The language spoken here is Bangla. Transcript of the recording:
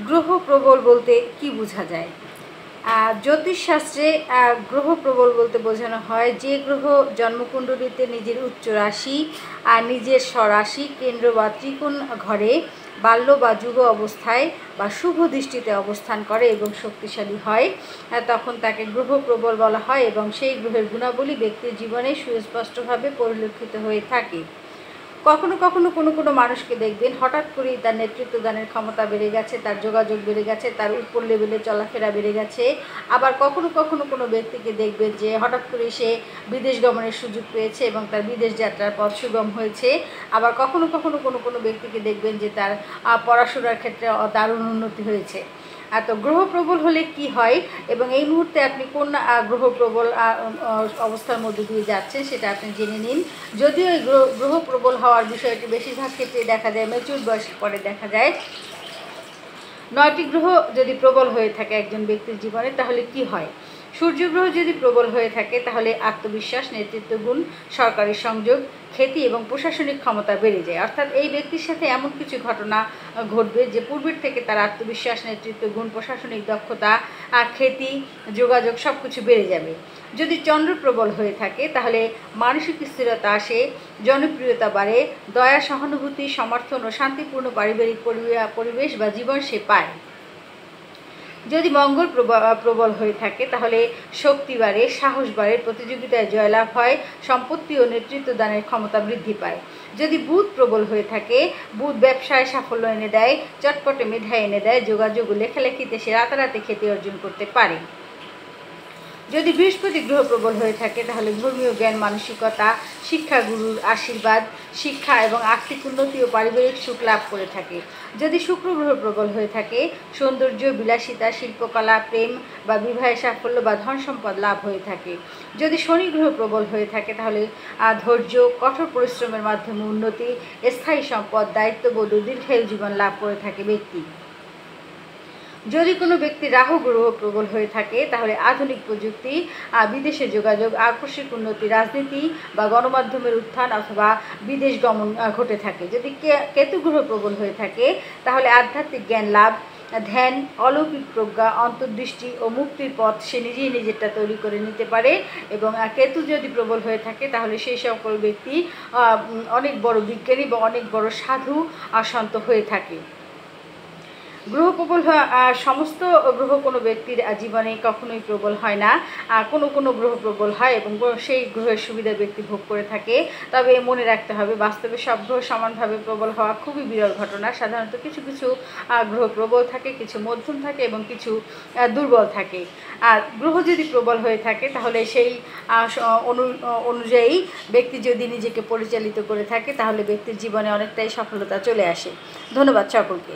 গ্রহ প্রবল বলতে কি বোঝা যায়? জ্যোতিষশাস্ত্রে গ্রহ প্রবল বলতে বোঝানো হয় যে গ্রহ জন্মকুণ্ডলিতে নিজের উচ্চ রাশি আর নিজের স্বরাশি কেন্দ্র বা ত্রিকোণ ঘরে বাল্য বা যুগ অবস্থায় বা শুভ দৃষ্টিতে অবস্থান করে এবং শক্তিশালী হয়, তখন তাকে গ্রহ প্রবল বলা হয় এবং সেই গ্রহের গুণাবলী ব্যক্তির জীবনে সুস্পষ্টভাবে পরিলক্ষিত হয়ে থাকে। কখনো কখনো কোনো মানুষকে দেখবেন হঠাৎ করেই তার নেতৃত্ব দানের ক্ষমতা বেড়ে গেছে, তার যোগাযোগ বেড়ে গেছে, তার উপর লেভেলে চলাফেরা বেড়ে গেছে। আবার কখনো কখনো কোনো ব্যক্তিকে দেখবেন যে হঠাৎ করে সে বিদেশ গমনের সুযোগ পেয়েছে এবং তার বিদেশ যাত্রার পথ সুগম হয়েছে। আবার কখনো কখনো কোনো ব্যক্তিকে দেখবেন যে তার পড়াশোনার ক্ষেত্রে দারুণ উন্নতি হয়েছে। তো গ্রহ প্রবল হলে কি হয় এবং এই মুহূর্তে আপনি কোন গ্রহ প্রবল অবস্থার মধ্যে দিয়ে যাচ্ছেন সেটা আপনি জেনে নিন। যদিও এই গ্রহ প্রবল হওয়ার বিষয়টি বেশিরভাগ ক্ষেত্রে দেখা যায় ম্যাচিউর বয়সের পরে দেখা যায়। 9টি গ্রহ যদি প্রবল হয়ে থাকে একজন ব্যক্তির জীবনে তাহলে কি হয়? সূর্যগ্রহ যদি প্রবল হয়ে থাকে তাহলে আত্মবিশ্বাস, নেতৃত্ব গুণ, সরকারি সংযোগ, খ্যাতি এবং প্রশাসনিক ক্ষমতা বেড়ে যায়। অর্থাৎ এই ব্যক্তির সাথে এমন কিছু ঘটনা ঘটবে যে পূর্বের থেকে তার আত্মবিশ্বাস, নেতৃত্ব গুণ, প্রশাসনিক দক্ষতা, খ্যাতি, যোগাযোগ সব কিছু বেড়ে যাবে। যদি চন্দ্র প্রবল হয়ে থাকে তাহলে মানসিক স্থিরতা আসে, জনপ্রিয়তা বাড়ে, দয়া, সহানুভূতি, সমর্থন ও শান্তিপূর্ণ পারিবারিক পরিবেশ বা জীবন সে পায়। যদি মঙ্গল প্রবল হয়ে থাকে তাহলে শক্তি বাড়ে, সাহস বাড়ে, প্রতিযোগিতায় জয়লাভ হয়, সম্পত্তি ও নেতৃত্ব দানের ক্ষমতা বৃদ্ধি পায়। যদি বুধ প্রবল হয়ে থাকে, বুধ ব্যবসায় সাফল্য এনে দেয়, চটপটে মেধা এনে দেয়, যোগাযোগ ও লেখালেখিতে সে রাতারাতি খ্যাতি অর্জন করতে পারে। যদি বৃহস্পতি গ্রহ প্রবল হয়ে থাকে তাহলে ধর্মীয় জ্ঞান, মানসিকতা, শিক্ষা, গুরুর আশীর্বাদ, শিক্ষা এবং আর্থিক উন্নতি ও পারিবারিক সুখ লাভ করে থাকে। যদি শুক্র গ্রহ প্রবল হয়ে থাকে সৌন্দর্য, বিলাসিতা, শিল্পকলা, প্রেম বা বিবাহে সাফল্য বা ধন সম্পদ লাভ হয়ে থাকে। যদি শনি গ্রহ প্রবল হয়ে থাকে তাহলে ধৈর্য, কঠোর পরিশ্রমের মাধ্যমে উন্নতি, স্থায়ী সম্পদ, দায়িত্ববোধ ও দীর্ঘায়ু জীবন লাভ করে থাকে ব্যক্তি। যদি কোনো ব্যক্তি রাহু গ্রহ প্রবল হয়ে থাকে তাহলে আধুনিক প্রযুক্তি, বিদেশে যোগাযোগ, আকস্মিক উন্নতি, রাজনীতি বা গণমাধ্যমের উত্থান অথবা বিদেশ গমন ঘটে থাকে। যদি কেতু গ্রহ প্রবল হয়ে থাকে তাহলে আধ্যাত্মিক জ্ঞান লাভ, ধ্যান, অলৌকিক প্রজ্ঞা, অন্তর্দৃষ্টি ও মুক্তির পথ সে নিজেই নিজেরটা তৈরি করে নিতে পারে। এবং কেতু যদি প্রবল হয়ে থাকে তাহলে সেই সকল ব্যক্তি অনেক বড় বিজ্ঞানী বা অনেক বড় সাধু সন্ত হয়ে থাকে। গ্রহ প্রবল সমস্ত গ্রহ কোনো ব্যক্তির জীবনে কখনোই প্রবল হয় না। কোনো গ্রহ প্রবল হয় এবং সেই গ্রহের সুবিধা ব্যক্তি ভোগ করে থাকে। তবে মনে রাখতে হবে বাস্তবে সব গ্রহ সমানভাবে প্রবল হওয়া খুবই বিরল ঘটনা। সাধারণত কিছু কিছু গ্রহ প্রবল থাকে, কিছু মধ্যম থাকে এবং কিছু দুর্বল থাকে। আর গ্রহ যদি প্রবল হয়ে থাকে তাহলে সেই অনুযায়ী ব্যক্তি যদি নিজেকে পরিচালিত করে থাকে তাহলে ব্যক্তির জীবনে অনেকটাই সফলতা চলে আসে। ধন্যবাদ সকলকে।